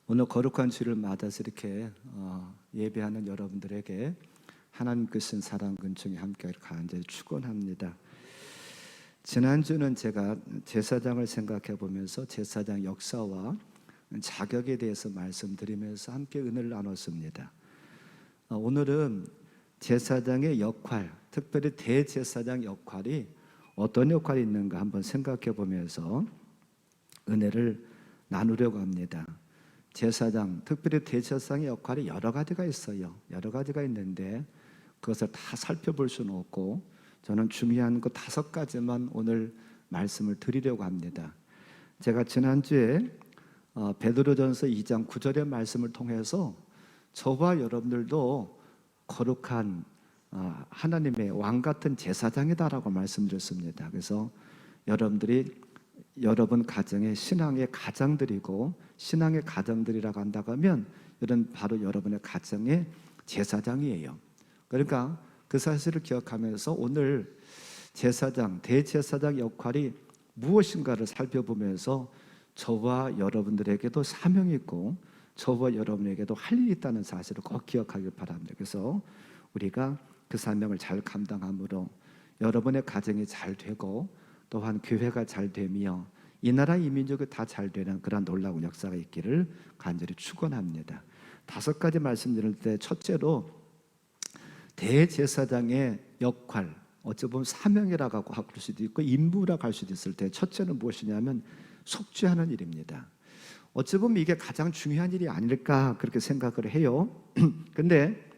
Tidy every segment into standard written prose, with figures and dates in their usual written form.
오늘 거룩한 주를 맞아서 이렇게 예배하는 여러분들에게 하나님 크신 사랑 근총이 함께하기를 간절히 축원합니다. 지난주는 제가 제사장을 생각해 보면서 제사장 역사와 자격에 대해서 말씀드리면서 함께 은혜를 나눴습니다. 오늘은 제사장의 역할, 특별히 대제사장 역할이 어떤 역할이 있는가 한번 생각해 보면서 은혜를 나누려고 합니다. 제사장, 특별히 대제사장의 역할이 여러 가지가 있어요. 여러 가지가 있는데 그것을 다 살펴볼 수는 없고 저는 중요한 그 5가지만 오늘 말씀을 드리려고 합니다. 제가 지난주에 베드로전서 2장 9절의 말씀을 통해서 저와 여러분들도 거룩한 하나님의 왕 같은 제사장이다라고 말씀드렸습니다. 그래서 여러분들이 여러분 가정의 신앙의 가장들이고 신앙의 가장들이라고 한다고 하면 이런 바로 여러분의 가정의 제사장이에요. 그러니까 그 사실을 기억하면서 오늘 제사장, 대제사장 역할이 무엇인가를 살펴보면서 저와 여러분들에게도 사명이 있고 저와 여러분에게도 할 일이 있다는 사실을 꼭 기억하길 바랍니다. 그래서 우리가 그 사명을 잘 감당함으로 여러분의 가정이 잘 되고 또한 교회가 잘 되며 이 나라 이 민족이 다 잘 되는 그런 놀라운 역사가 있기를 간절히 축원합니다. 5가지 말씀드릴 때 첫째로 대제사장의 역할, 어찌 보면 사명이라고 할 수도 있고 임무라고 할 수도 있을 때 첫째는 무엇이냐면 속죄하는 일입니다. 어찌 보면 이게 가장 중요한 일이 아닐까 그렇게 생각을 해요. 근데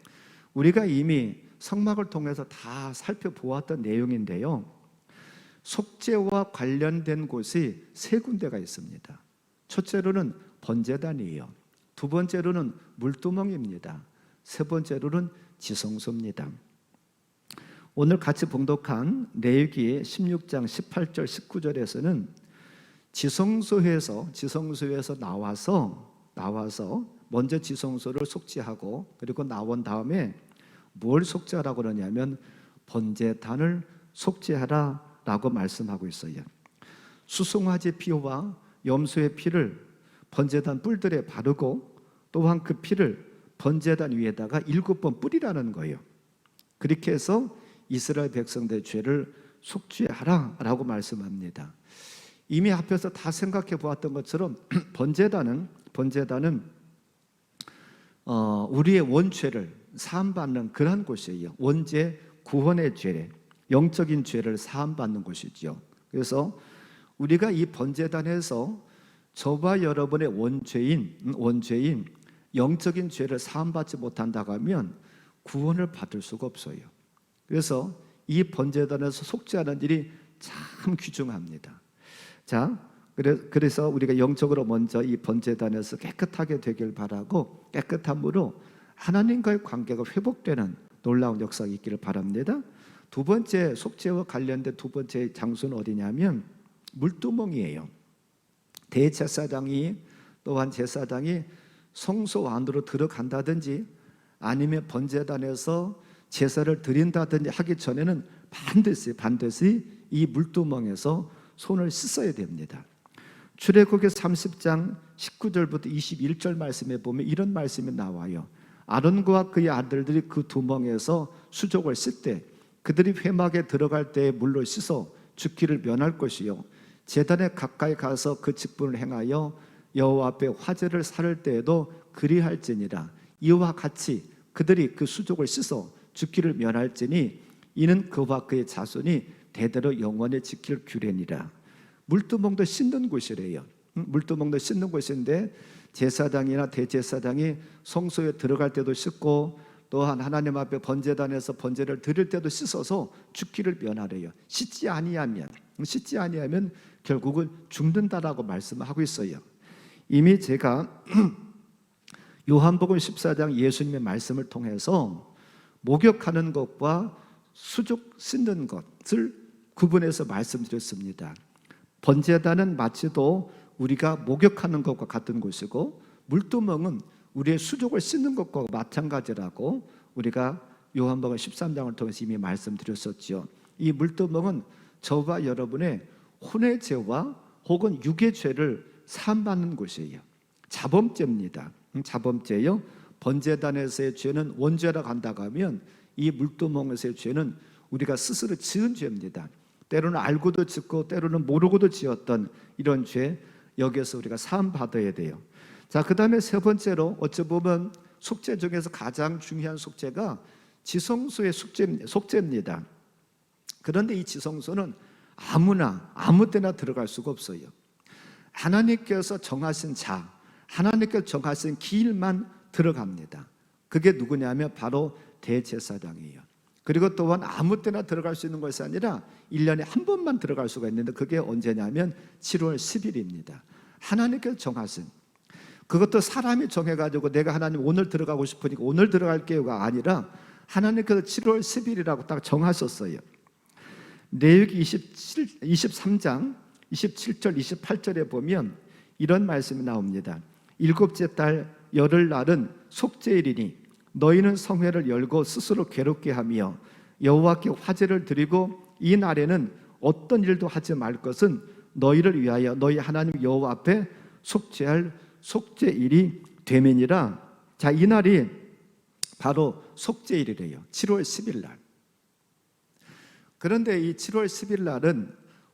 우리가 이미 성막을 통해서 다 살펴보았던 내용인데요, 속죄와 관련된 곳이 3군데가 있습니다. 첫째로는 번제단이에요. 두 번째로는 물두멍입니다. 세 번째로는 지성소입니다. 오늘 같이 봉독한 레위기 16장 18절 19절에서는 지성소에서 나와서 먼저 지성소를 속죄하고 그리고 나온 다음에 뭘 속죄하라고 그러냐면 번제단을 속죄하라 라고 말씀하고 있어요. 수송아지 피와 염소의 피를 번제단 뿔들에 바르고 또한 그 피를 번제단 위에다가 7번 뿌리라는 거예요. 그렇게 해서 이스라엘 백성들의 죄를 속죄하라 라고 말씀합니다. 이미 앞에서 다 생각해 보았던 것처럼 번제단은 우리의 원죄를 사함받는 그런 곳이에요. 원죄 구원의 죄, 영적인 죄를 사함받는 곳이죠. 그래서 우리가 이 번제단에서 저와 여러분의 원죄인 영적인 죄를 사함받지 못한다고 하면 구원을 받을 수가 없어요. 그래서 이 번제단에서 속죄하는 일이 참 귀중합니다. 자, 그래서 우리가 영적으로 먼저 이 번제단에서 깨끗하게 되길 바라고 깨끗함으로 하나님과의 관계가 회복되는 놀라운 역사가 있기를 바랍니다. 두 번째 속죄와 관련된 두 번째 장소는 어디냐면 물두멍이에요. 대제사장이 또한 제사장이 성소 안으로 들어간다든지 아니면 번제단에서 제사를 드린다든지 하기 전에는 반드시 이 물두멍에서 손을 씻어야 됩니다. 출애굽기 30장 19절부터 21절 말씀에 보면 이런 말씀이 나와요. 아론과 그의 아들들이 그 두멍에서 수족을 씻되 그들이 회막에 들어갈 때에 물로 씻어 죽기를 면할 것이요 제단에 가까이 가서 그 직분을 행하여 여호와 앞에 화제를 살을 때에도 그리할지니라. 이와 같이 그들이 그 수족을 씻어 죽기를 면할지니 이는 그와 그의 자손이 대대로 영원히 지킬 규례니라. 물두멍도 씻는 곳이래요. 물두멍도 씻는 곳인데 제사장이나 대제사장이 성소에 들어갈 때도 씻고 또한 하나님 앞에 번제단에서 번제를 드릴 때도 씻어서 죽기를 면하래요. 씻지 아니하면 결국은 죽는다라고 말씀하고 있어요. 이미 제가 요한복음 14장 예수님의 말씀을 통해서 목욕하는 것과 수족 씻는 것을 구분해서 말씀드렸습니다. 번제단은 마치도 우리가 목욕하는 것과 같은 곳이고 물두멍은 우리의 수족을 씻는 것과 마찬가지라고 우리가 요한복음 13장을 통해서 이미 말씀드렸었죠. 이 물두멍은 저와 여러분의 혼의 죄와 혹은 육의 죄를 사함받는 곳이에요. 자범죄입니다. 자범죄요. 번제단에서의 죄는 원죄라고 한다고 하면 이 물두멍에서의 죄는 우리가 스스로 지은 죄입니다. 때로는 알고도 짓고 때로는 모르고도 지었던 이런 죄, 여기에서 우리가 사함 받아야 돼요. 자, 그 다음에 세 번째로 어찌 보면 속죄 중에서 가장 중요한 속죄가 지성소의 속죄입니다. 그런데 이 지성소는 아무나 아무 때나 들어갈 수가 없어요. 하나님께서 정하신 자, 하나님께서 정하신 길만 들어갑니다. 그게 누구냐면 바로 대제사장이에요. 그리고 또한 아무 때나 들어갈 수 있는 것이 아니라 1년에 한 번만 들어갈 수가 있는데 그게 언제냐면 7월 10일입니다. 하나님께서 정하신, 그것도 사람이 정해가지고 내가 하나님 오늘 들어가고 싶으니까 오늘 들어갈게요가 아니라 하나님께서 7월 10일이라고 딱 정하셨어요. 레위기 23장 27절 28절에 보면 이런 말씀이 나옵니다. 일곱째 달 열흘날은 속죄일이니 너희는 성회를 열고 스스로 괴롭게 하며 여호와께 화제를 드리고 이 날에는 어떤 일도 하지 말 것은 너희를 위하여 너희 하나님 여호와 앞에 속죄할 속죄일이 되매니라. 자, 이 날이 바로 속죄일이래요. 7월 10일 날. 그런데 이 7월 10일 날은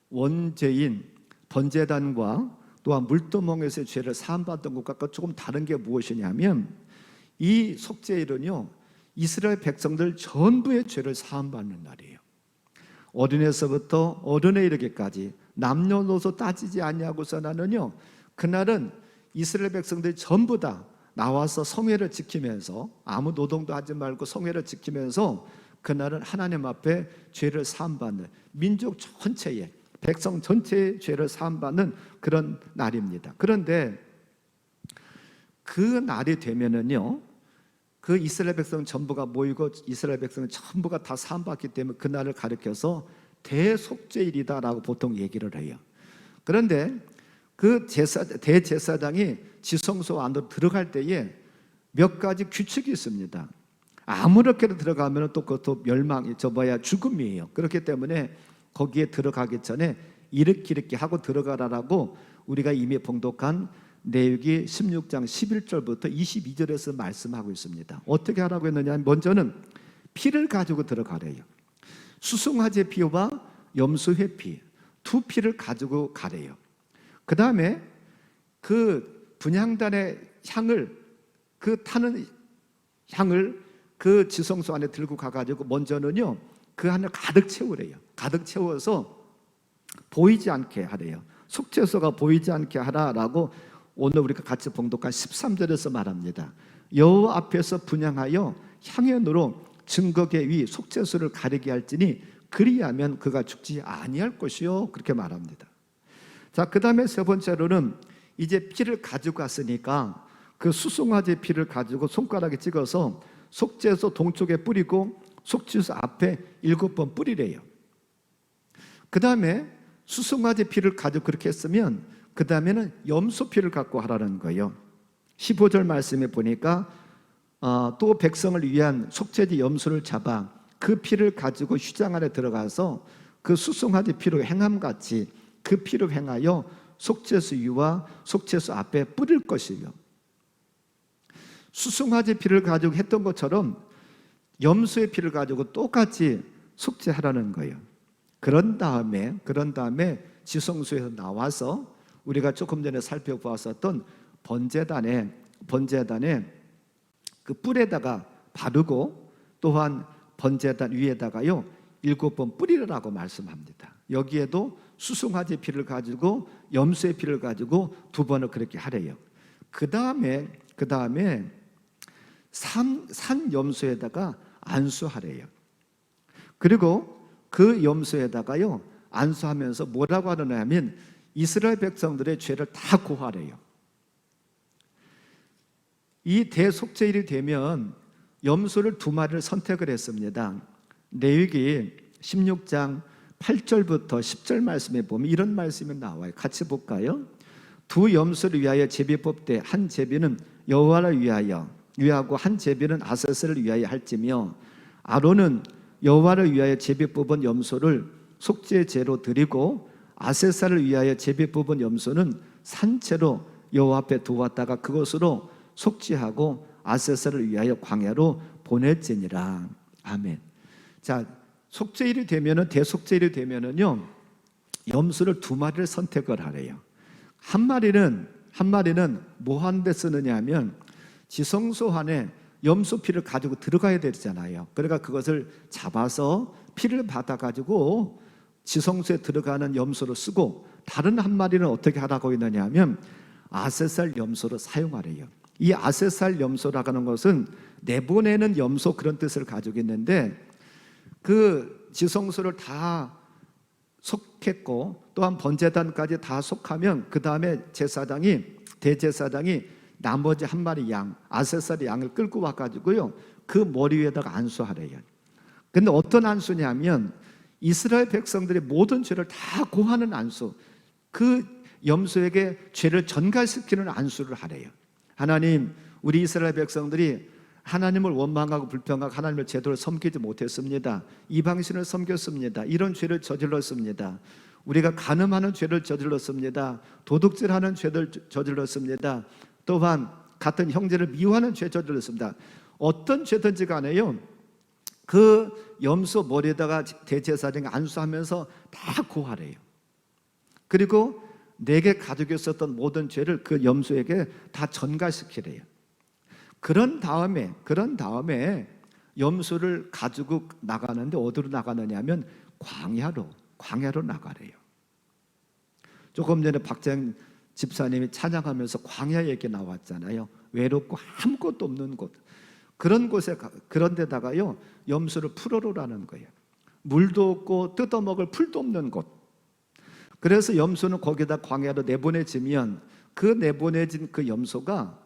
원죄인 번제단과 또한 물두멍에서의 죄를 사함받던 것과 조금 다른 게 무엇이냐면 이 속죄일은요, 이스라엘 백성들 전부의 죄를 사함받는 날이에요. 어린애서부터 어른에 이르기까지 남녀노소 따지지 아니하고서는요, 그날은 이스라엘 백성들이 전부 다 나와서 성회를 지키면서 아무 노동도 하지 말고 성회를 지키면서 그날은 하나님 앞에 죄를 사함받는, 민족 전체의 백성 전체의 죄를 사함받는 그런 날입니다. 그런데 그 날이 되면은요, 그 이스라엘 백성 전부가 모이고 이스라엘 백성 전부가 다 사함받기 때문에 그 날을 가리켜서 대속죄일이다라고 보통 얘기를 해요. 그런데 그 대제사장이 지성소 안으로 들어갈 때에 몇 가지 규칙이 있습니다. 아무렇게나 들어가면 또 그것도 멸망이 죽음이에요. 그렇기 때문에 거기에 들어가기 전에 이렇게 하고 들어가라라고 우리가 이미 봉독한 레위기 16장 11절부터 22절에서 말씀하고 있습니다. 어떻게 하라고 했느냐, 먼저는 피를 가지고 들어가래요. 수송아지 피와 염소회 피, 두 피를 가지고 가래요. 그 다음에 그 분향단의 향을, 그 타는 향을 그 지성소 안에 들고 가가지고 먼저는요, 그 안을 가득 채우래요. 가득 채워서 보이지 않게 하래요. 속죄소가 보이지 않게 하라라고 오늘 우리가 같이 봉독한 13절에서 말합니다. 여호와 앞에서 분향하여 향연으로 증거계 위 속죄소를 가리게 할지니 그리하면 그가 죽지 아니할 것이요, 그렇게 말합니다. 자, 그 다음에 세 번째로는 이제 피를 가지고 갔으니까 그 수송아지 피를 가지고 손가락에 찍어서 속죄소 동쪽에 뿌리고 속죄소 앞에 7번 뿌리래요. 그 다음에 수송아지 피를 가지고 그렇게 했으면 그 다음에는 염소 피를 갖고 하라는 거예요. 15절 말씀에 보니까 또 백성을 위한 속죄제 염소를 잡아 그 피를 가지고 휘장 안에 들어가서 그 수송아지 피로 행함같이 그 피로 행하여 속죄소 위와 속죄소 앞에 뿌릴 것이며, 수송아지 피를 가지고 했던 것처럼 염소의 피를 가지고 똑같이 속죄하라는 거예요. 그런 다음에 지성소에서 나와서 우리가 조금 전에 살펴보았었던 번제단에 그 뿔에다가 바르고 또한 번제단 위에다가요 7번 뿌리라고 말씀합니다. 여기에도 수송아지 피를 가지고 염소의 피를 가지고 2번을 그렇게 하래요. 그 다음에 산 염소에다가 안수하래요. 그리고 그 염소에다가요 안수하면서 뭐라고 하느냐면 이스라엘 백성들의 죄를 다 고하래요. 이 대속죄일이 되면 염소를 2마리를 선택을 했습니다. 레위기 16장 8절부터 10절 말씀에 보면 이런 말씀이 나와요. 같이 볼까요? 2 염소를 위하여 제비 뽑되 한 제비는 여호와를 위하고 한 제비는 아세스를 위하여 할지며, 아론은 여호와를 위하여 제비 뽑은 염소를 속죄제로 드리고 아세사를 위하여 제비 뽑은 염소는 산채로 여호와 앞에 두었다가 그것으로 속죄하고 아세사를 위하여 광야로 보낼지니라. 아멘. 자, 속죄일이 되면은, 대속죄일이 되면은요, 염소를 2마리를 선택을 하래요. 한 마리는 뭐 하는데 쓰느냐 하면, 지성소 안에 염소 피를 가지고 들어가야 되잖아요. 그러니까 그것을 잡아서 피를 받아가지고 지성소에 들어가는 염소로 쓰고, 다른 한 마리는 어떻게 하라고 했느냐 하면 아세살 염소로 사용하래요. 이 아세살 염소라고 하는 것은 내보내는 염소, 그런 뜻을 가지고 있는데, 그 지성소를 다 속했고 또한 번제단까지 다 속하면 그 다음에 대제사장이 나머지 한 마리 양, 아세살의 양을 끌고 와가지고요, 그 머리 위에다가 안수하래요. 근데 어떤 안수냐면 이스라엘 백성들의 모든 죄를 다 고하는 안수, 그 염소에게 죄를 전갈시키는 안수를 하래요. 하나님, 우리 이스라엘 백성들이 하나님을 원망하고 불평하고 하나님을 제대로 섬기지 못했습니다. 이방신을 섬겼습니다. 이런 죄를 저질렀습니다. 우리가 간음하는 죄를 저질렀습니다. 도둑질하는 죄를 저질렀습니다. 또한 같은 형제를 미워하는 죄 저질렀습니다. 어떤 죄든지 간에요, 그 염소 머리에다가 대제사장이 안수하면서 다 고하래요. 그리고 내게 가지고 있었던 모든 죄를 그 염소에게 다 전가시키래요. 그런 다음에 염소를 가지고 나가는데 어디로 나가느냐 하면 광야로 나가래요. 조금 전에 박재영 집사님이 찬양하면서 광야 얘기 나왔잖아요. 외롭고 아무것도 없는 곳, 그런 곳에, 그런 데다가요 염소를 풀어놓으라는 거예요. 물도 없고 뜯어먹을 풀도 없는 곳. 그래서 염소는 거기다 광야로 내보내지면 그 내보내진 그 염소가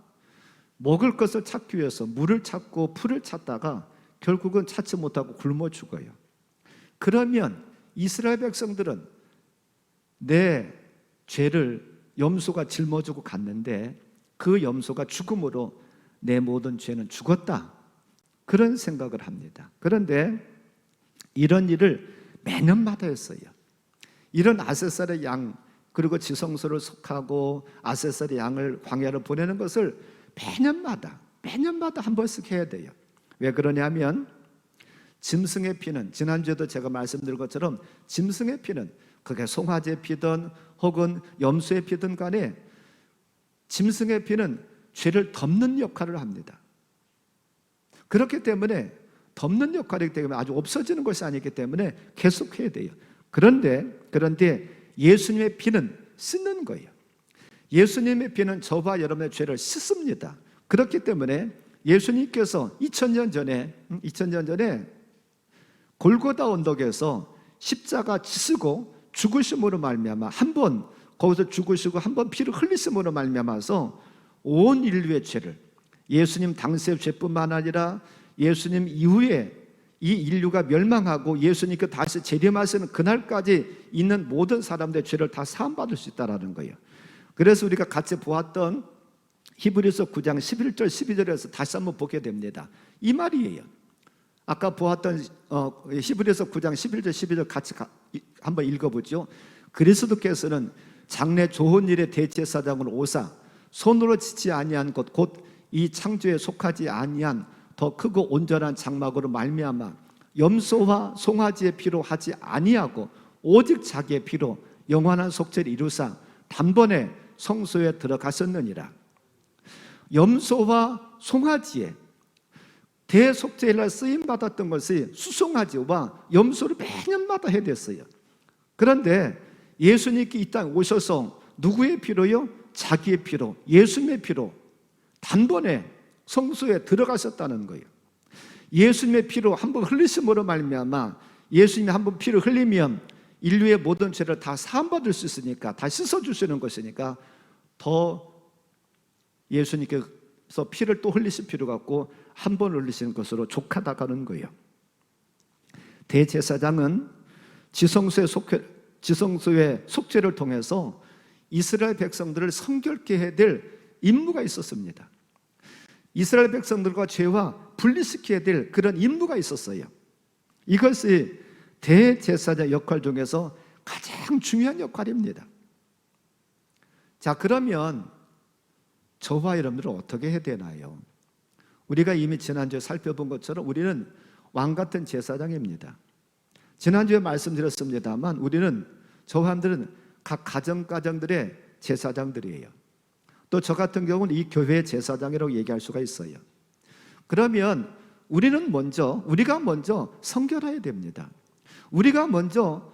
먹을 것을 찾기 위해서 물을 찾고 풀을 찾다가 결국은 찾지 못하고 굶어 죽어요. 그러면 이스라엘 백성들은 내 죄를 염소가 짊어지고 갔는데 그 염소가 죽음으로 내 모든 죄는 죽었다, 그런 생각을 합니다. 그런데 이런 일을 매년마다 했어요. 이런 아세살의 양, 그리고 지성소를 속하고 아세살의 양을 광야로 보내는 것을 매년마다 한 번씩 해야 돼요. 왜 그러냐면 짐승의 피는, 지난주에도 제가 말씀드린 것처럼 짐승의 피는, 그게 송아지의 피든 혹은 염소의 피든 간에 짐승의 피는 죄를 덮는 역할을 합니다. 그렇기 때문에 덮는 역할이기 때문에 아주 없어지는 것이 아니기 때문에 계속해야 돼요. 그런데 예수님의 피는 씻는 거예요. 예수님의 피는 저와 여러분의 죄를 씻습니다. 그렇기 때문에 예수님께서 2000년 전에 골고다 언덕에서 십자가 지시고 죽으심으로 말미암아, 한번 거기서 죽으시고 한번 피를 흘리심으로 말미암아서 온 인류의 죄를, 예수님 당시의 죄뿐만 아니라 예수님 이후에 이 인류가 멸망하고 예수님께 다시 재림하시는 그날까지 있는 모든 사람들의 죄를 다 사함받을 수 있다는 거예요. 그래서 우리가 같이 보았던 히브리서 9장 11절 12절에서 다시 한번 보게 됩니다. 이 말이에요. 아까 보았던 히브리서 9장 11절 12절 같이 한번 읽어보죠. 그리스도께서는 장래 좋은 일의 대제사장으로 오사 손으로 짓지 아니한 것 곧 이 창조에 속하지 아니한 더 크고 온전한 장막으로 말미암아 염소와 송아지의 피로 하지 아니하고 오직 자기의 피로 영원한 속죄를 이루사 단번에 성소에 들어가셨느니라. 염소와 송아지의 대속죄일날 쓰임받았던 것이 수송아지와 염소를 매년마다 해야 됐어요. 그런데 예수님께 이 땅에 오셔서 누구의 피로요? 자기의 피로, 예수님의 피로 단번에 성소에 들어가셨다는 거예요. 예수님의 피로 한번 흘리심으로 말미암아, 예수님이 한번 피를 흘리면 인류의 모든 죄를 다 사함받을 수 있으니까, 다 씻어주시는 것이니까 더 예수님께서 피를 또 흘리실 필요가 없고 한 번 흘리시는 것으로 족하다가는 거예요. 대제사장은 지성소의 속죄를 통해서 이스라엘 백성들을 성결케 해야 될 임무가 있었습니다. 이스라엘 백성들과 죄와 분리시켜야 될 그런 임무가 있었어요. 이것이 대제사장 역할 중에서 가장 중요한 역할입니다. 자, 그러면 저와 여러분들은 어떻게 해야 되나요? 우리가 이미 지난주에 살펴본 것처럼 우리는 왕같은 제사장입니다. 지난주에 말씀드렸습니다만 우리는 저와 여러분들은 각 가정들의 제사장들이에요. 또 저 같은 경우는 이 교회의 제사장이라고 얘기할 수가 있어요. 그러면 우리가 먼저 성결해야 됩니다. 우리가 먼저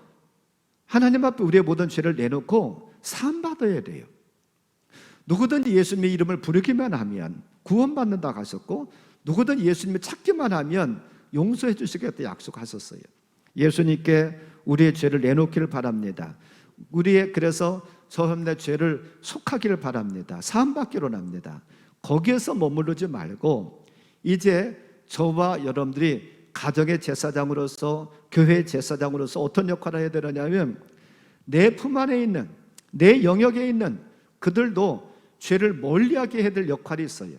하나님 앞에 우리의 모든 죄를 내놓고 사함받아야 돼요. 누구든지 예수님의 이름을 부르기만 하면 구원받는다고 하셨고, 누구든지 예수님을 찾기만 하면 용서해 주시겠다 약속하셨어요. 예수님께 우리의 죄를 내놓기를 바랍니다. 그래서 저의 죄를 속하기를 바랍니다. 사함받기로 합니다. 거기에서 머무르지 말고 이제 저와 여러분들이 가정의 제사장으로서, 교회의 제사장으로서 어떤 역할을 해야 되느냐면 내 품 안에 있는, 내 영역에 있는 그들도 죄를 멀리하게 해야 될 역할이 있어요.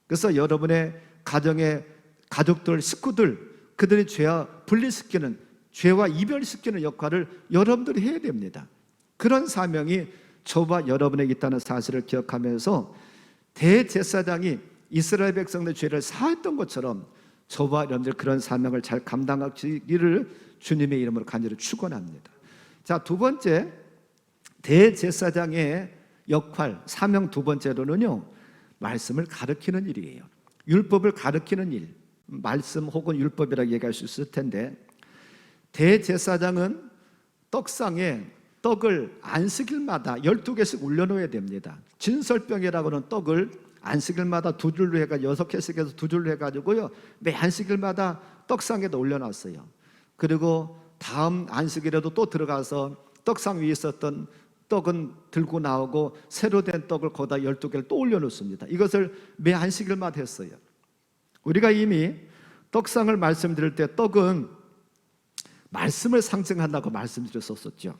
그래서 여러분의 가정의 가족들, 식구들, 그들의 죄와 분리시키는, 죄와 이별시키는 역할을 여러분들이 해야 됩니다. 그런 사명이 저와 여러분에게 있다는 사실을 기억하면서 대제사장이 이스라엘 백성들의 죄를 사했던 것처럼 저와 여러분들 그런 사명을 잘 감당하기를 주님의 이름으로 간절히 축원합니다. 자, 두 번째, 대제사장의 역할, 사명 두 번째로는요, 말씀을 가르치는 일이에요. 율법을 가르치는 일, 말씀 혹은 율법이라고 얘기할 수 있을 텐데, 대제사장은 떡상에 떡을 안식일마다 12개씩 올려놓아야 됩니다. 진설병이라고 하는 떡을 안식일마다 두 줄로 해가지고 6개씩 해서 두 줄로 해가지고요, 매 안식일마다 떡상에다 올려놨어요. 그리고 다음 안식일에도 또 들어가서 떡상 위에 있었던 떡은 들고 나오고 새로 된 떡을 거기다 12개를 또 올려놓습니다. 이것을 매 안식일마다 했어요. 우리가 이미 떡상을 말씀드릴 때 떡은 말씀을 상징한다고 말씀드렸었죠.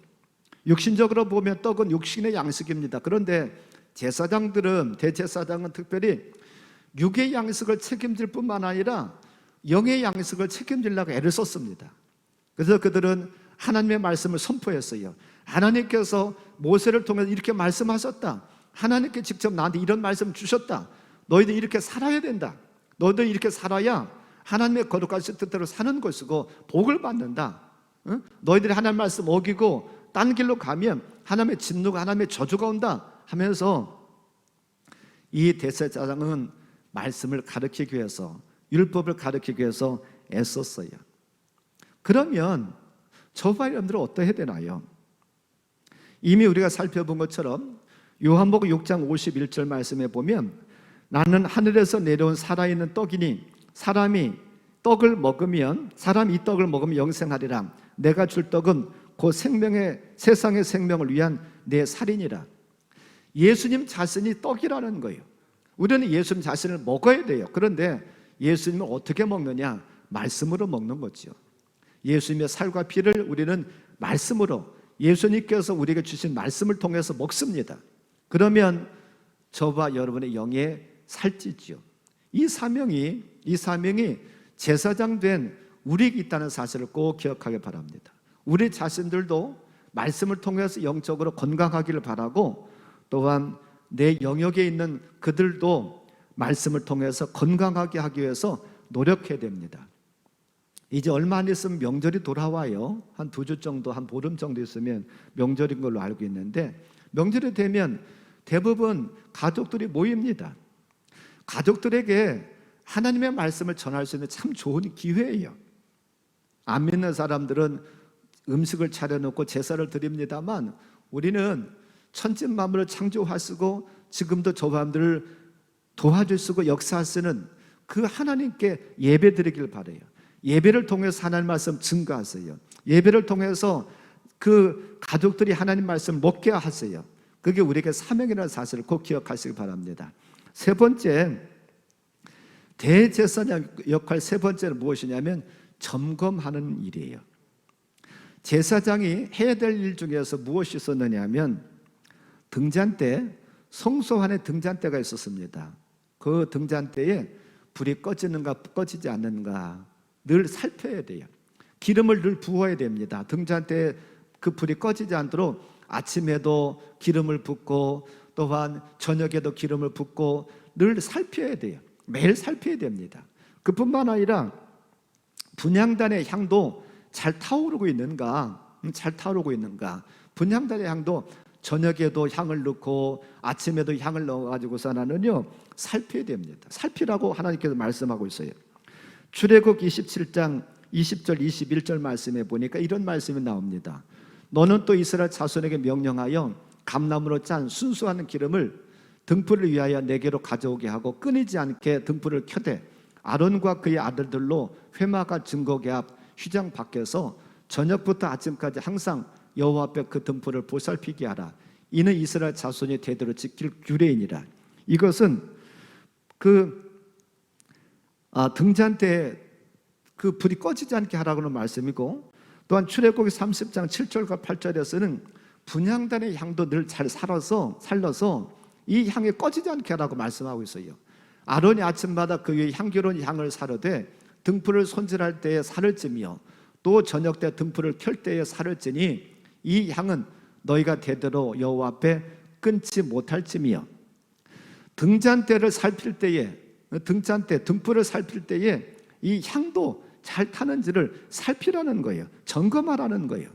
육신적으로 보면 떡은 육신의 양식입니다. 그런데 대제사장은 특별히 육의 양식을 책임질 뿐만 아니라 영의 양식을 책임지려고 애를 썼습니다. 그래서 그들은 하나님의 말씀을 선포했어요. 하나님께서 모세를 통해서 이렇게 말씀하셨다. 하나님께 직접 나한테 이런 말씀 주셨다. 너희들 이렇게 살아야 된다. 너희들 이렇게 살아야 하나님의 거룩하신 뜻대로 사는 것이고 복을 받는다. 너희들이 하나님 말씀 어기고 딴 길로 가면 하나님의 진노가, 하나님의 저주가 온다 하면서 이 대제사장은 말씀을 가르치기 위해서, 율법을 가르치기 위해서 애썼어요. 그러면 저와 여러분들은 어떠해야 되나요? 이미 우리가 살펴본 것처럼 요한복음 6장 51절 말씀에 보면 나는 하늘에서 내려온 살아있는 떡이니 사람이 이 떡을 먹으면 영생하리라. 내가 줄 떡은 곧 세상의 생명을 위한 내 살이니라. 예수님 자신이 떡이라는 거예요. 우리는 예수님 자신을 먹어야 돼요. 그런데 예수님을 어떻게 먹느냐? 말씀으로 먹는 거죠. 예수님의 살과 피를 우리는 말씀으로, 예수님께서 우리에게 주신 말씀을 통해서 먹습니다. 그러면 저와 여러분의 영에 살찌죠. 이 사명이 제사장 된 우리에게 있다는 사실을 꼭 기억하기 바랍니다. 우리 자신들도 말씀을 통해서 영적으로 건강하기를 바라고, 또한 내 영역에 있는 그들도 말씀을 통해서 건강하게 하기 위해서 노력해야 됩니다. 이제 얼마 안 있으면 명절이 돌아와요. 한 2주 정도, 한 보름 정도 있으면 명절인 걸로 알고 있는데, 명절이 되면 대부분 가족들이 모입니다. 가족들에게 하나님의 말씀을 전할 수 있는 참 좋은 기회예요. 안 믿는 사람들은 음식을 차려놓고 제사를 드립니다만, 우리는 천지만물을 창조하시고 지금도 저 사람들을 도와주시고 역사하시는 그 하나님께 예배드리길 바라요. 예배를 통해서 하나님 말씀 증거하세요. 예배를 통해서 그 가족들이 하나님 말씀 먹게 하세요. 그게 우리에게 사명이라는 사실을 꼭 기억하시기 바랍니다. 세 번째, 대제사장 역할 세 번째는 무엇이냐면 점검하는 일이에요. 제사장이 해야 될 일 중에서 무엇이 있었느냐 하면 등잔대, 성소 안에 등잔대가 있었습니다. 그 등잔대에 불이 꺼지는가 꺼지지 않는가 늘 살펴야 돼요. 기름을 늘 부어야 됩니다. 등잔대에 그 불이 꺼지지 않도록 아침에도 기름을 붓고 또한 저녁에도 기름을 붓고 늘 살펴야 돼요. 매일 살펴야 됩니다. 그뿐만 아니라 분향단의 향도 잘 타오르고 있는가? 분향단의 향도 저녁에도 향을 넣고 아침에도 향을 넣어가지고서 나는요 살펴야 됩니다. 살피라고 하나님께서 말씀하고 있어요. 출애굽 27장 20절 21절 말씀에 보니까 이런 말씀이 나옵니다. 너는 또 이스라엘 자손에게 명령하여 감나무로 짠 순수한 기름을 등불을 위하여 내게로 가져오게 하고 끊이지 않게 등불을 켜되 아론과 그의 아들들로 회막과 증거궤 앞 휘장 밖에서 저녁부터 아침까지 항상 여호와 앞에 그 등불을 보살피게 하라. 이는 이스라엘 자손이 대대로 지킬 규례이니라. 이것은 등잔 때 그 불이 꺼지지 않게 하라고는 말씀이고, 또한 출애굽기 30장 7절과 8절에서는 분향단의 향도 늘 잘 살려서 이 향이 꺼지지 않게 하라고 말씀하고 있어요. 아론이 아침마다 그 위에 향기로운 향을 사르되 등불을 손질할 때에 살을 찌며 또 저녁 때 등불을 켤 때에 살을 찌니 이 향은 너희가 대대로 여호와 앞에 끊지 못할지며, 등잔대를 살필 때에 등불을 살필 때에 이 향도 잘 타는지를 살피라는 거예요. 점검하라는 거예요.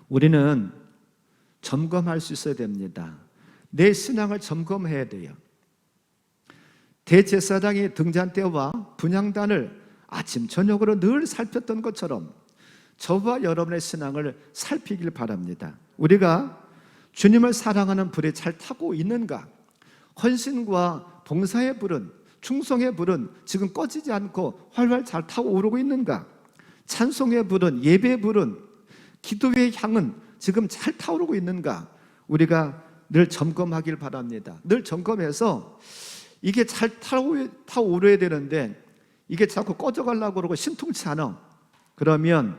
우리는 점검할 수 있어야 됩니다. 내 신앙을 점검해야 돼요. 대제사장이 등잔대와 분향단을 아침 저녁으로 늘 살폈던 것처럼 저와 여러분의 신앙을 살피길 바랍니다. 우리가 주님을 사랑하는 불이 잘 타고 있는가? 헌신과 봉사의 불은, 충성의 불은 지금 꺼지지 않고 활활 잘 타고 오르고 있는가? 찬송의 불은, 예배의 불은, 기도의 향은 지금 잘 타오르고 있는가? 우리가 늘 점검하길 바랍니다. 늘 점검해서 이게 잘 타오르야 되는데 이게 자꾸 꺼져가려고 그러고 신통치 않아. 그러면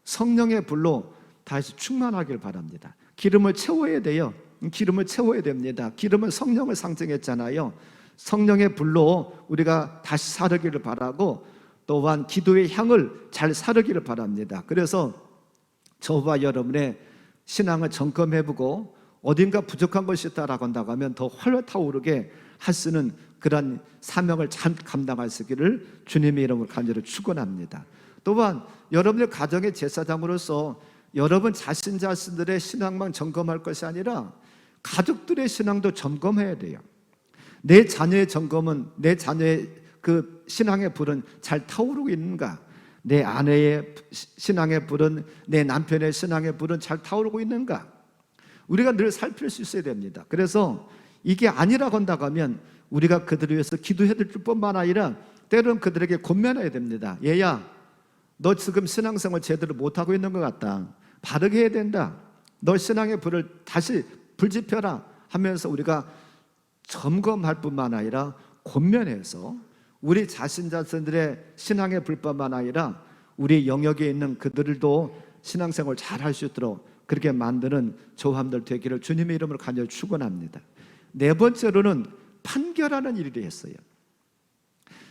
성령의 불로 다시 충만하길 바랍니다. 기름을 채워야 돼요. 기름을 채워야 됩니다. 기름은 성령을 상징했잖아요. 성령의 불로 우리가 다시 사르기를 바라고, 또한 기도의 향을 잘 사르기를 바랍니다. 그래서 저와 여러분의 신앙을 점검해보고 어딘가 부족한 것이 있다라고 한다고 하면 더 활활 타오르게 할 수 있는 그런 사명을 잘 감당할 수 있기를 주님의 이름으로 간절히 축원합니다. 또한 여러분의 가정의 제사장으로서 여러분 자신들의 신앙만 점검할 것이 아니라 가족들의 신앙도 점검해야 돼요. 내 자녀의 점검은 내 자녀의 그 신앙의 불은 잘 타오르고 있는가? 내 아내의 신앙의 불은, 내 남편의 신앙의 불은 잘 타오르고 있는가? 우리가 늘 살필 수 있어야 됩니다. 그래서 이게 아니라고 한다고 하면 우리가 그들을 위해서 기도해야 될 뿐만 아니라 때로는 그들에게 권면해야 됩니다. 얘야, 너 지금 신앙생활 제대로 못하고 있는 것 같다. 바르게 해야 된다. 너 신앙의 불을 다시 불지펴라 하면서 우리가 점검할 뿐만 아니라 권면해서 우리 자신들의 신앙의 불뿐만 아니라 우리 영역에 있는 그들도 신앙생활 잘 할 수 있도록 그렇게 만드는 조함들 되기를 주님의 이름으로 간절히 축원합니다. 네 번째로는 판결하는 일이 했어요.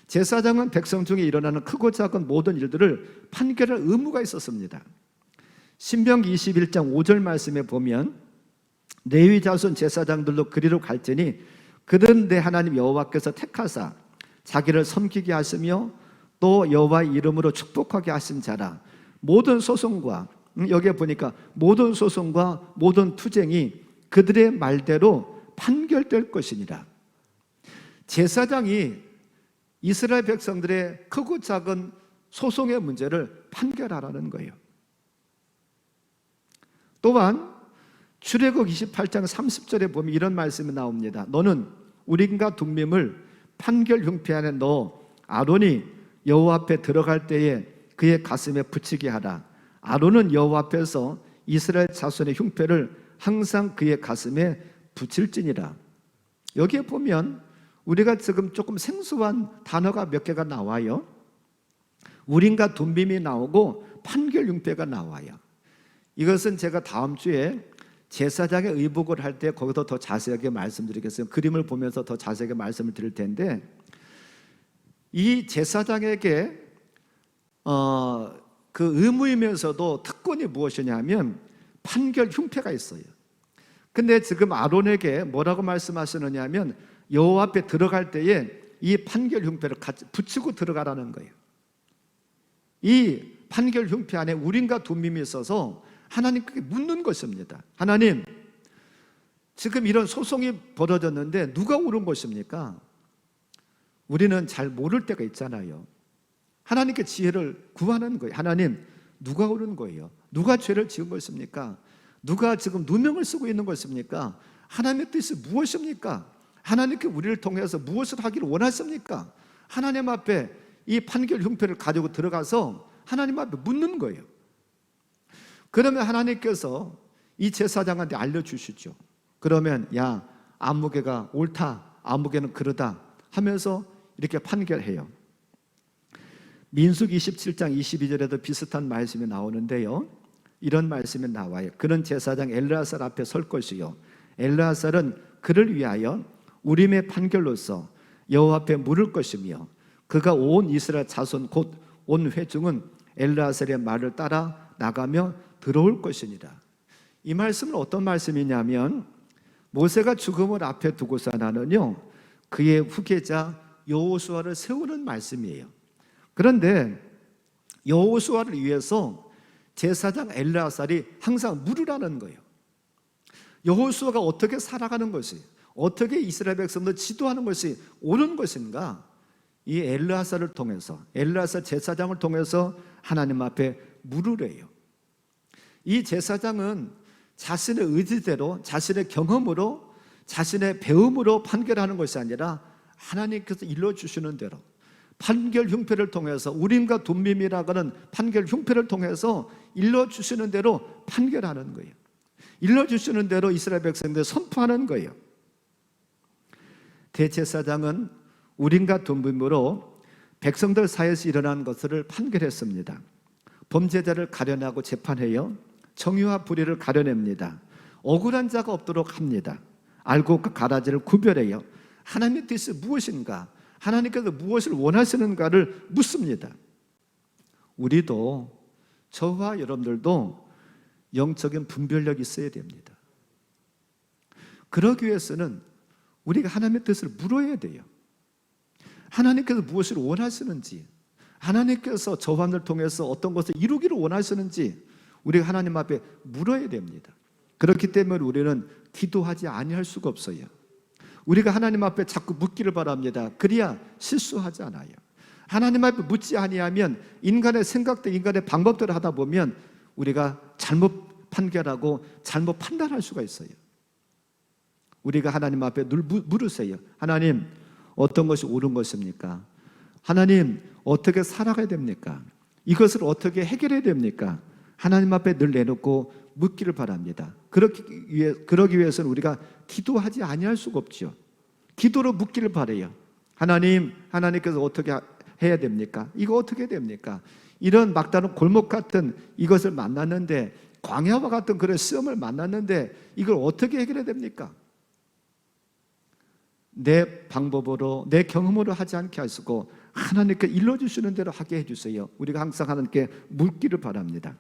제사장은 백성 중에 일어나는 크고 작은 모든 일들을 판결할 의무가 있었습니다. 신명기 21장 5절 말씀에 보면 레위 자손 제사장들도 그리로 갈지니 그들은 내 하나님 여호와께서 택하사 자기를 섬기게 하시며 또 여호와의 이름으로 축복하게 하신 자라. 모든 소송과, 여기에 보니까 모든 소송과 모든 투쟁이 그들의 말대로 판결될 것이니라. 제사장이 이스라엘 백성들의 크고 작은 소송의 문제를 판결하라는 거예요. 또한 출애굽 28장 30절에 보면 이런 말씀이 나옵니다. 너는 우림과 둠밈을 판결 흉패 안에 넣어 아론이 여호와 앞에 들어갈 때에 그의 가슴에 붙이게 하라. 아론은 여호와 앞에서 이스라엘 자손의 흉패를 항상 그의 가슴에 붙일지니라. 여기에 보면 우리가 지금 조금 생소한 단어가 몇 개가 나와요. 우림과 둠밈이 나오고 판결 흉패가 나와요. 이것은 제가 다음 주에 제사장의 의복을 할 때 거기서 더 자세하게 말씀드리겠어요. 그림을 보면서 더 자세하게 말씀을 드릴 텐데, 이 제사장에게 그 의무이면서도 특권이 무엇이냐면 판결 흉패가 있어요. 근데 지금 아론에게 뭐라고 말씀하시느냐 하면 여호와 앞에 들어갈 때에 이 판결 흉패를 같이 붙이고 들어가라는 거예요. 이 판결 흉패 안에 우림과 둠밈이 있어서 하나님께 묻는 것입니다. 하나님, 지금 이런 소송이 벌어졌는데 누가 옳은 것입니까? 우리는 잘 모를 때가 있잖아요. 하나님께 지혜를 구하는 거예요. 하나님, 누가 옳은 거예요? 누가 죄를 지은 것입니까? 누가 지금 누명을 쓰고 있는 것입니까? 하나님의 뜻이 무엇입니까? 하나님께 우리를 통해서 무엇을 하기를 원하십니까? 하나님 앞에 이 판결 흉패를 가지고 들어가서 하나님 앞에 묻는 거예요. 그러면 하나님께서 이 제사장한테 알려주시죠. 그러면 야, 아무개가 옳다, 아무개는 그러다 하면서 이렇게 판결해요. 민수기 27장 22절에도 비슷한 말씀이 나오는데요, 이런 말씀이 나와요. 그는 제사장 엘르아살 앞에 설 것이요, 엘르아살은 그를 위하여 우림의 판결로서 여호와 앞에 물을 것이며, 그가 온 이스라엘 자손 곧 온 회중은 엘르아살의 말을 따라 나가며 들어올 것이니라. 이 말씀은 어떤 말씀이냐면, 모세가 죽음을 앞에 두고서 나는요, 그의 후계자 여호수아를 세우는 말씀이에요. 그런데 여호수아를 위해서 제사장 엘르아살이 항상 물으라는 거예요. 여호수아가 어떻게 살아가는 것이, 어떻게 이스라엘 백성들 지도하는 것이 옳은 것인가, 이 엘르아살을 통해서, 엘르아살 제사장을 통해서 하나님 앞에 물으래요. 이 제사장은 자신의 의지대로, 자신의 경험으로, 자신의 배움으로 판결하는 것이 아니라 하나님께서 일러주시는 대로 판결 흉패를 통해서, 우림과 둠밈이라고 하는 판결 흉패를 통해서 일러주시는 대로 판결하는 거예요. 일러주시는 대로 이스라엘 백성들 선포하는 거예요. 대제사장은 우림과 둠밈으로 백성들 사이에서 일어난 것을 판결했습니다. 범죄자를 가려내고 재판해요. 정의와 불의를 가려냅니다. 억울한 자가 없도록 합니다. 알곡과 가라지를 구별해요. 하나님의 뜻이 무엇인가, 하나님께서 무엇을 원하시는가를 묻습니다. 우리도, 저와 여러분들도 영적인 분별력이 있어야 됩니다. 그러기 위해서는 우리가 하나님의 뜻을 물어야 돼요. 하나님께서 무엇을 원하시는지, 하나님께서 저와 여러분을 통해서 어떤 것을 이루기를 원하시는지 우리가 하나님 앞에 물어야 됩니다. 그렇기 때문에 우리는 기도하지 아니할 수가 없어요. 우리가 하나님 앞에 자꾸 묻기를 바랍니다. 그래야 실수하지 않아요. 하나님 앞에 묻지 아니하면 인간의 생각들, 인간의 방법대로 하다 보면 우리가 잘못 판결하고 잘못 판단할 수가 있어요. 우리가 하나님 앞에 늘 물으세요. 하나님, 어떤 것이 옳은 것입니까? 하나님, 어떻게 살아가야 됩니까? 이것을 어떻게 해결해야 됩니까? 하나님 앞에 늘 내놓고 묻기를 바랍니다. 그러기 위해서는 우리가 기도하지 아니할 수가 없죠. 기도로 묻기를 바라요. 하나님, 하나님께서 어떻게 해야 됩니까? 이거 어떻게 됩니까? 이런 막다른 골목 같은 이것을 만났는데, 광야와 같은 그런 시험을 만났는데 이걸 어떻게 해결해야 됩니까? 내 방법으로, 내 경험으로 하지 않게 하시고 하나님께 일러주시는 대로 하게 해주세요. 우리가 항상 하나님께 묻기를 바랍니다.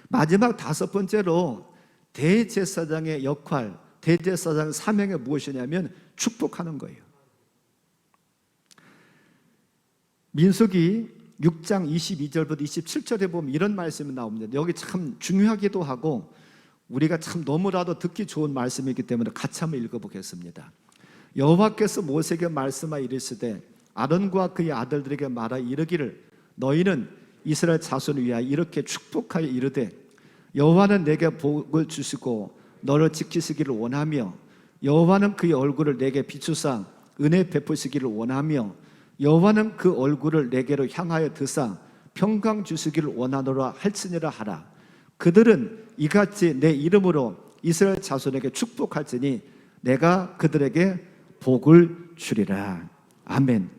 마지막 5번째로 대제사장의 역할, 대제사장의 사명이 무엇이냐면 축복하는 거예요. 민수기 6장 22절부터 27절에 보면 이런 말씀이 나옵니다. 여기 참 중요하기도 하고 우리가 참 너무나도 듣기 좋은 말씀이기 때문에 같이 한번 읽어보겠습니다. 여호와께서 모세에게 말씀하여 이르시되 아론과 그의 아들들에게 말하 이르기를 너희는 이스라엘 자손을 위하여 이렇게 축복하여 이르되 여호와는 내게 복을 주시고 너를 지키시기를 원하며 여호와는 그의 얼굴을 내게 비추사 은혜 베푸시기를 원하며 여호와는 그 얼굴을 내게로 향하여 드사 평강 주시기를 원하노라 할지니라 하라. 그들은 이같이 내 이름으로 이스라엘 자손에게 축복할지니 내가 그들에게 복을 주리라. 아멘.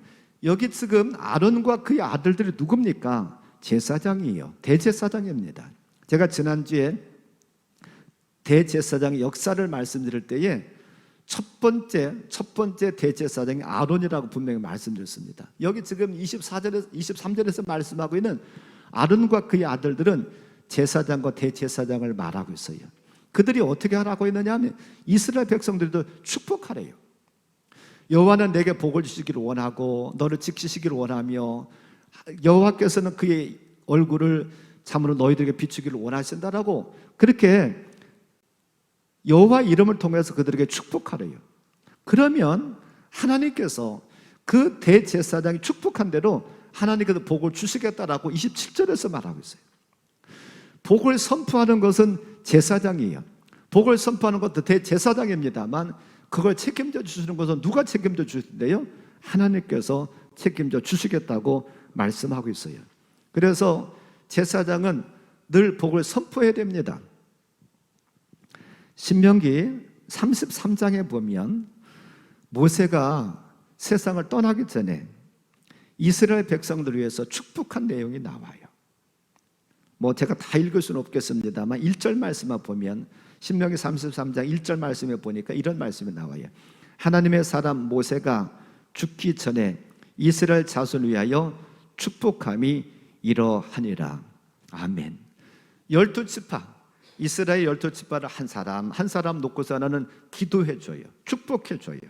여기 지금 아론과 그의 아들들이 누굽니까? 제사장이에요. 대제사장입니다. 제가 지난주에 대제사장의 역사를 말씀드릴 때에 첫 번째 대제사장이 아론이라고 분명히 말씀드렸습니다. 여기 지금 23절에서 말씀하고 있는 아론과 그의 아들들은 제사장과 대제사장을 말하고 있어요. 그들이 어떻게 하라고 했느냐 하면 이스라엘 백성들도 축복하래요. 여호와는 내게 복을 주시기를 원하고 너를 지키시기를 원하며 여호와께서는 그의 얼굴을 참으로 너희들에게 비추기를 원하신다라고 그렇게 여호와 이름을 통해서 그들에게 축복하래요. 그러면 하나님께서 그 대제사장이 축복한 대로 하나님께서 복을 주시겠다라고 27절에서 말하고 있어요. 복을 선포하는 것은 제사장이에요. 복을 선포하는 것도 대제사장입니다만 그걸 책임져 주시는 것은 누가 책임져 주신대요? 하나님께서 책임져 주시겠다고 말씀하고 있어요. 그래서 제사장은 늘 복을 선포해야 됩니다. 신명기 33장에 보면 모세가 세상을 떠나기 전에 이스라엘 백성들을 위해서 축복한 내용이 나와요. 제가 다 읽을 수는 없겠습니다만 1절 말씀만 보면 신명기 33장 1절 말씀에 보니까 이런 말씀이 나와요. 하나님의 사람 모세가 죽기 전에 이스라엘 자손을 위하여 축복함이 이러하니라. 아멘. 12지파 이스라엘 12지파를 한 사람 놓고서 하나는 기도해줘요. 축복해줘요.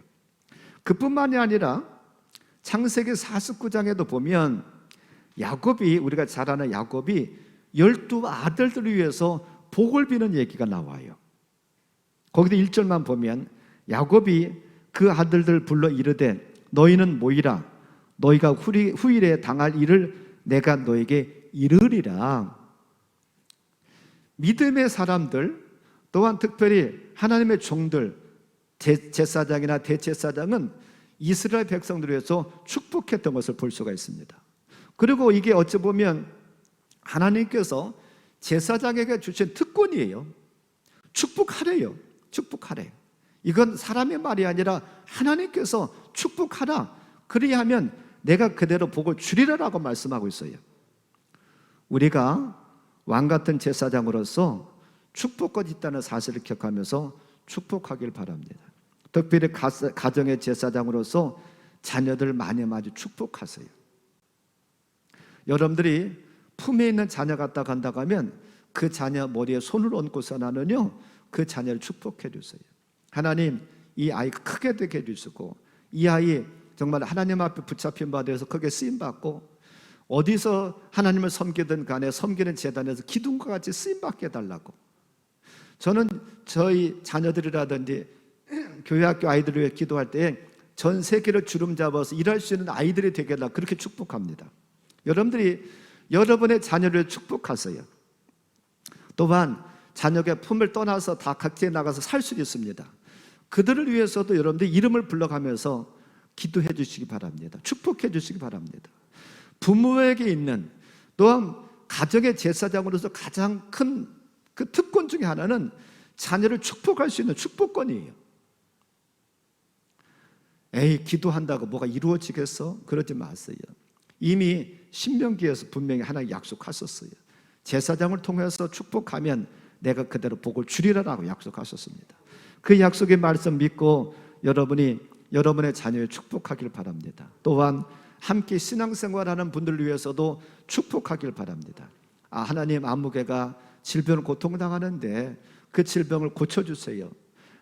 그뿐만이 아니라 창세기 49장에도 보면 야곱이 우리가 잘 아는 야곱이 12아들들을 위해서 복을 비는 얘기가 나와요. 거기도 1절만 보면 야곱이 그 아들들 불러 이르되 너희는 모이라 너희가 후일에 당할 일을 내가 너에게 이르리라. 믿음의 사람들 또한 특별히 하나님의 종들 제사장이나 대제사장은 이스라엘 백성들을 위해서 축복했던 것을 볼 수가 있습니다. 그리고 이게 어찌 보면 하나님께서 제사장에게 주신 특권이에요. 축복하래요. 축복하래. 이건 사람의 말이 아니라 하나님께서 축복하라. 그리하면 내가 그대로 복을 주리라라고 말씀하고 있어요. 우리가 왕 같은 제사장으로서 축복권이 있다는 사실을 기억하면서 축복하길 바랍니다. 특별히 가정의 제사장으로서 자녀들 많이 축복하세요. 여러분들이 품에 있는 자녀가 간다고 하면 그 자녀 머리에 손을 얹고서 나는요 그 자녀를 축복해 주세요. 하나님 이 아이가 크게 되게 해주시고 이 아이 정말 하나님 앞에 붙잡힌 바 되어서 크게 쓰임받고 어디서 하나님을 섬기든 간에 섬기는 재단에서 기둥과 같이 쓰임받게 해달라고. 저는 저희 자녀들이라든지 교회학교 아이들을 위해 기도할 때 전 세계를 주름 잡아서 일할 수 있는 아이들이 되게 해달라고 그렇게 축복합니다. 여러분들이 여러분의 자녀를 축복하세요. 또한 자녀의 품을 떠나서 다 각지에 나가서 살 수 있습니다. 그들을 위해서도 여러분들이 이름을 불러가면서 기도해 주시기 바랍니다. 축복해 주시기 바랍니다. 부모에게 있는 또한 가정의 제사장으로서 가장 큰 그 특권 중에 하나는 자녀를 축복할 수 있는 축복권이에요. 기도한다고 뭐가 이루어지겠어? 그러지 마세요. 이미 신명기에서 분명히 하나님 약속하셨어요. 제사장을 통해서 축복하면 내가 그대로 복을 주리라라고 약속하셨습니다. 그 약속의 말씀 믿고 여러분이 여러분의 자녀를 축복하길 바랍니다. 또한 함께 신앙생활하는 분들을 위해서도 축복하길 바랍니다. 하나님 안무개가 질병을 고통당하는데 그 질병을 고쳐주세요.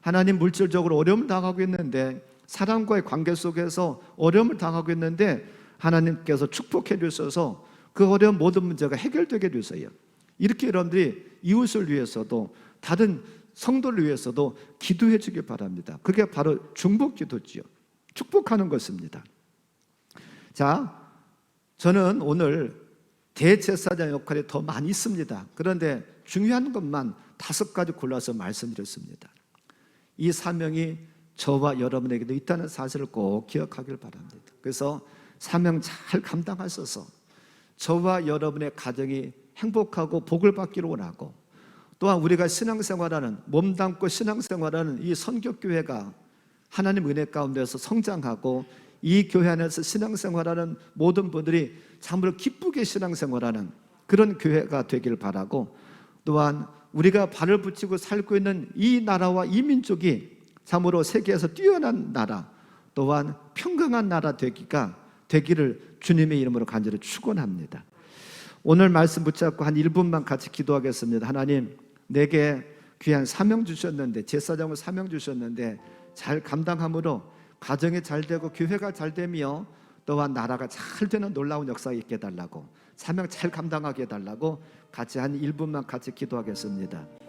하나님 물질적으로 어려움을 당하고 있는데 사람과의 관계 속에서 어려움을 당하고 있는데 하나님께서 축복해 주셔서 그 어려운 모든 문제가 해결되게 해주세요. 이렇게 여러분들이 이웃을 위해서도 다른 성도를 위해서도 기도해 주길 바랍니다. 그게 바로 중복 기도지요. 축복하는 것입니다. 자, 저는 오늘 대제사장 역할이 더 많이 있습니다. 그런데 중요한 것만 5가지 골라서 말씀드렸습니다. 이 사명이 저와 여러분에게도 있다는 사실을 꼭 기억하길 바랍니다. 그래서 사명 잘 감당하셔서 저와 여러분의 가정이 행복하고 복을 받기를 원하고 또한 우리가 신앙생활하는 몸담고 신앙생활하는 이 선교교회가 하나님 은혜 가운데서 성장하고 이 교회 안에서 신앙생활하는 모든 분들이 참으로 기쁘게 신앙생활하는 그런 교회가 되길 바라고 또한 우리가 발을 붙이고 살고 있는 이 나라와 이 민족이 참으로 세계에서 뛰어난 나라 또한 평강한 나라 되기를 주님의 이름으로 간절히 축원합니다. 오늘 말씀 붙잡고 한 1분만 같이 기도하겠습니다. 하나님, 내게 귀한 사명 주셨는데, 제사장으로 사명 주셨는데 잘 감당함으로 가정이 잘 되고 교회가 잘 되며 또한 나라가 잘 되는 놀라운 역사가 있게 해달라고, 사명 잘 감당하게 해달라고 같이 한 1분만 같이 기도하겠습니다.